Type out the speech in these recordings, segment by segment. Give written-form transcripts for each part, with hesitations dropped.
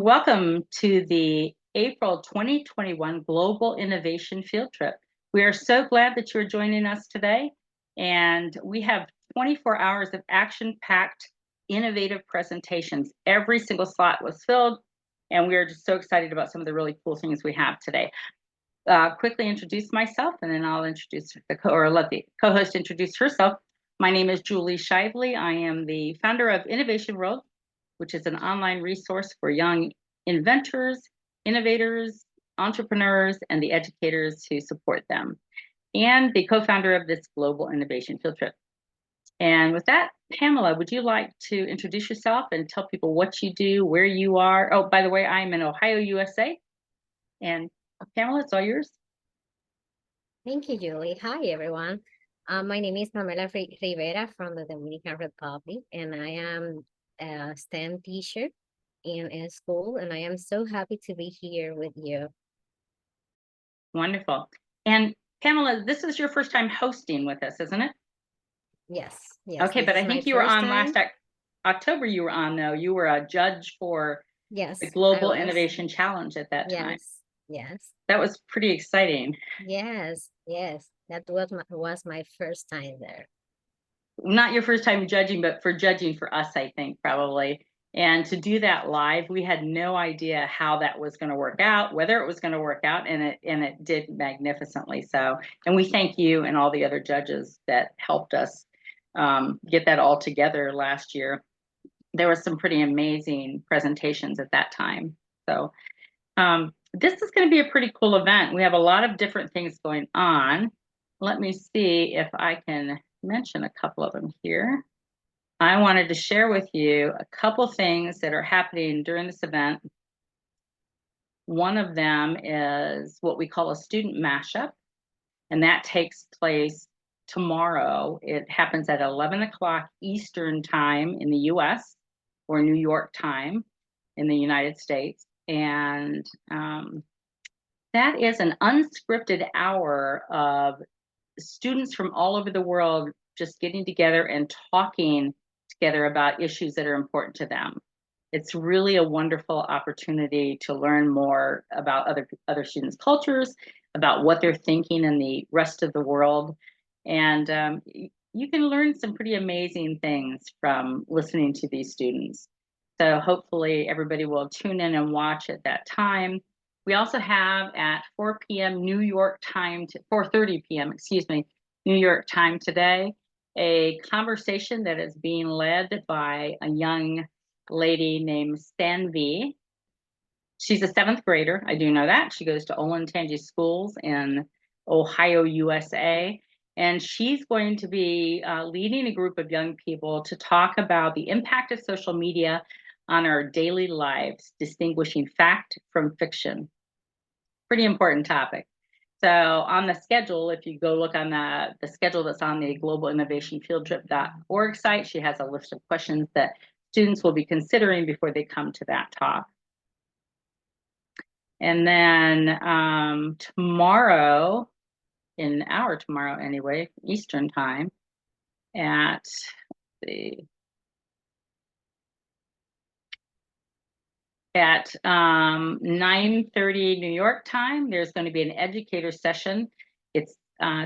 welcome to the April 2021 Global Innovation Field Trip. We are so glad that you're joining us today, and we have 24 hours of action-packed, innovative presentations. Every single slot was filled, and we are just so excited about some of the really cool things we have today. Quickly introduce myself, and then I'll introduce let the co-host introduce herself. My name is Julie Shively. I am the founder of Innovation World, which is an online resource for young inventors, innovators, entrepreneurs, and the educators who support them, and the co-founder of this Global Innovation Field Trip. And with that, Pamela, would you like to introduce yourself and tell people what you do, where you are? Oh, by the way, I'm in Ohio, USA. And Pamela, it's all yours. Thank you, Julie. Hi, everyone. My name is Pamela Rivera from the Dominican Republic, and I am a STEM teacher in a school, and I am so happy to be here with you. Wonderful. And Pamela, this is your first time hosting with us, isn't it? Yes, Okay, this but is I my think you were first on time. last October. You were on, though. You were a judge for the Yes, I Global was. Innovation Challenge at that time. Yes. That was pretty exciting. Yes. That was my first time there. Not your first time judging, but for judging for us, I think, probably. And to do that live, we had no idea how that was going to work out, whether it was going to work out, and it did magnificently so. And we thank you and all the other judges that helped us get that all together last year. There was some pretty amazing presentations at that time. So this is going to be a pretty cool event. We have a lot of different things going on. Let me see if I can mention a couple of them here. I wanted to share with you a couple things that are happening during this event. One of them is what we call a student mashup, and that takes place tomorrow. It happens at 11 o'clock Eastern time in the US, or New York time in the United States. And that is an unscripted hour of students from all over the world just getting together and talking together about issues that are important to them. It's really a wonderful opportunity to learn more about other students' cultures, about what they're thinking in the rest of the world. And you can learn some pretty amazing things from listening to these students. So hopefully everybody will tune in and watch at that time. We also have at 4 p.m. New York time, 4:30 p.m., excuse me, New York time today, a conversation that is being led by a young lady named Stanvi. She's a 7th grader. I do know that. She goes to Olentangy schools in Ohio, USA. And she's going to be leading a group of young people to talk about the impact of social media on our daily lives, distinguishing fact from fiction. Pretty important topic. So on the schedule, if you go look on the schedule that's on the globalinnovationfieldtrip.org site, she has a list of questions that students will be considering before they come to that talk. And then tomorrow anyway, Eastern time at At 9:30 New York time, there's going to be an educator session. It's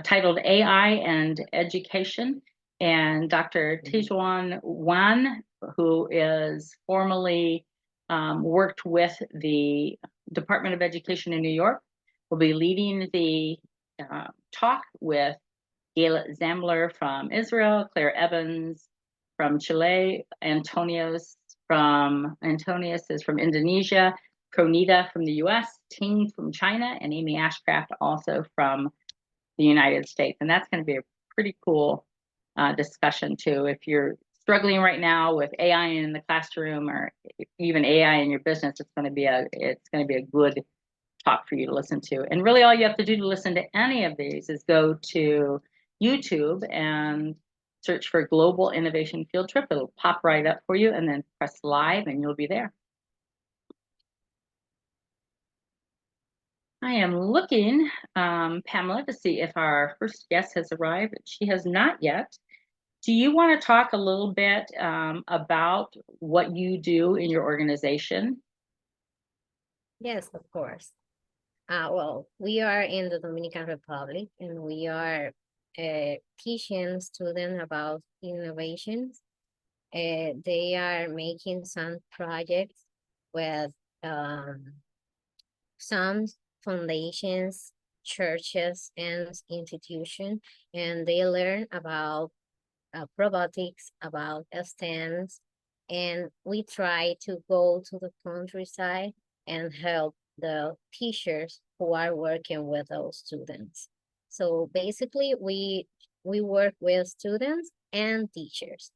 titled AI and Education. And Dr. Tijuan Wan, who is formerly worked with the Department of Education in New York, will be leading the talk with Gail Zambler from Israel, Claire Evans from Chile, Antonius is from Indonesia, Pronita from the US, Ting from China, and Amy Ashcraft also from the United States. And that's going to be a pretty cool discussion too. If you're struggling right now with AI in the classroom or even AI in your business, it's going to be a good talk for you to listen to. And really all you have to do to listen to any of these is go to YouTube and search for Global Innovation Field Trip. It'll pop right up for you, and then press live and you'll be there. I am looking, Pamela, to see if our first guest has arrived. She has not yet. Do you want to talk a little bit about what you do in your organization? Yes, of course. Well, we are in the Dominican Republic and we are teaching students about innovations. They are making some projects with um, some foundations, churches, and institutions, and they learn about robotics, about STEMs, and we try to go to the countryside and help the teachers who are working with those students. So basically, we work with students and teachers.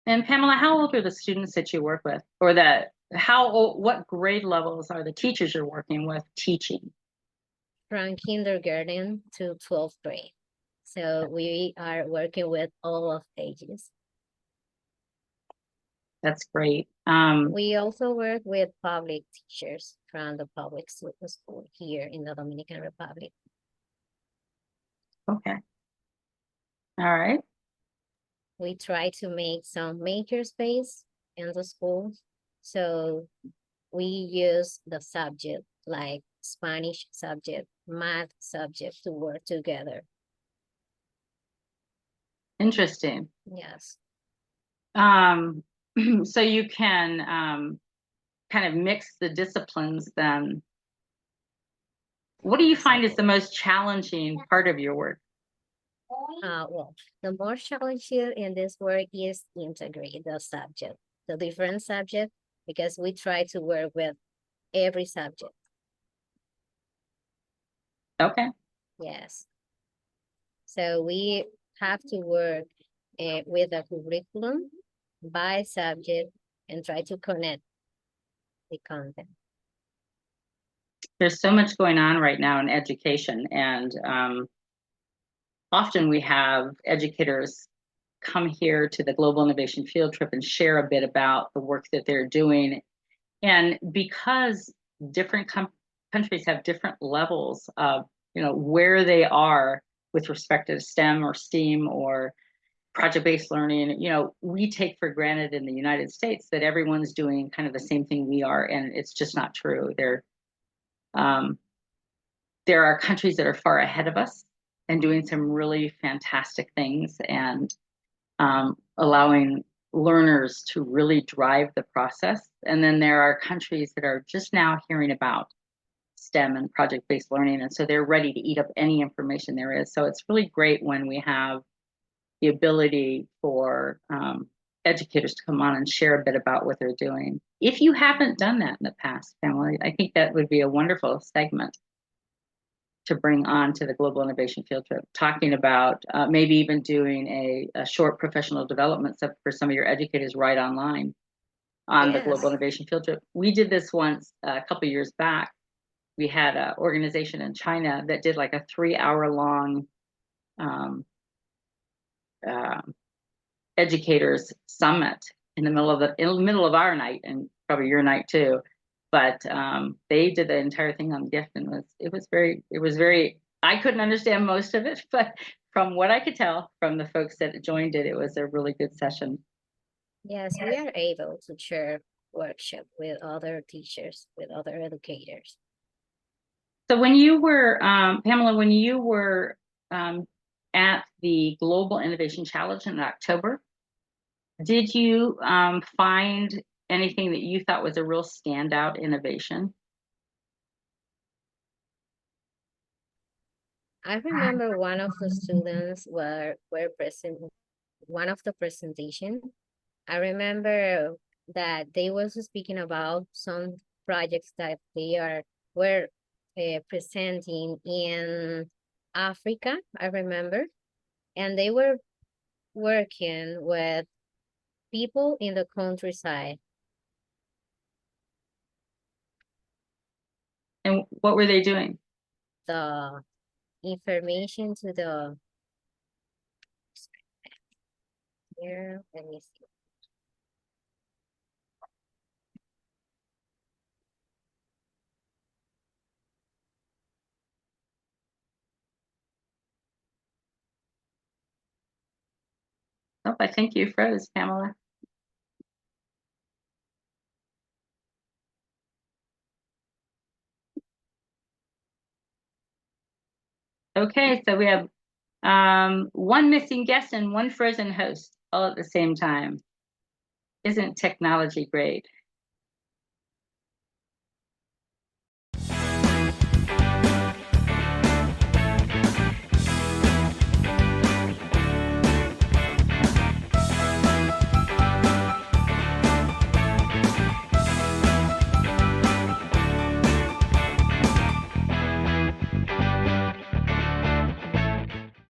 And Pamela, how old are the students that you work with, or what grade levels are the teachers you're working with teaching? From kindergarten to 12th grade. So we are working with all of ages. That's great. We also work with public teachers from the public school here in the Dominican Republic. Okay. All right. We try to make some maker space in the schools. So we use the subject like Spanish subject, math subject to work together. Interesting. Yes. So you can kind of mix the disciplines then. What do you find is the most challenging part of your work? Well, the more challenging in this work is integrate the subject, the different subject, because we try to work with every subject. Okay. Yes. So we have to work with a curriculum by subject and try to connect the content. There's so much going on right now in education, and often we have educators come here to the Global Innovation Field Trip and share a bit about the work that they're doing. And because different countries have different levels of, where they are with respect to STEM or STEAM or project-based learning, we take for granted in the United States that everyone's doing kind of the same thing we are, and it's just not true. Um, there are countries that are far ahead of us and doing some really fantastic things and allowing learners to really drive the process. And then there are countries that are just now hearing about STEM and project-based learning, and so they're ready to eat up any information there is. So it's really great when we have the ability for educators to come on and share a bit about what they're doing. If you haven't done that in the past, Pamela, I think that would be a wonderful segment to bring on to the Global Innovation Field Trip, talking about maybe even doing a short professional development for some of your educators right online on the Global Yes. Innovation Field Trip. We did this once a couple years back. We had an organization in China that did like a 3-hour long uh, educators summit in the middle of our night, and probably your night too. But they did the entire thing on gift, and it was very. I couldn't understand most of it, but from what I could tell from the folks that joined it, it was a really good session. Yes, we are able to share workshop with other teachers, with other educators. So when you were Pamela, when you were at the Global Innovation Challenge in October, did you find anything that you thought was a real standout innovation? I remember one of the students were present one of the presentation. I remember that they was speaking about some projects that they were presenting in Africa, I remember, and they were working with people in the countryside. And what were they doing? The information to the here, let me see. Oh, I think you froze, Pamela. Okay, so we have one missing guest and one frozen host all at the same time. Isn't technology great?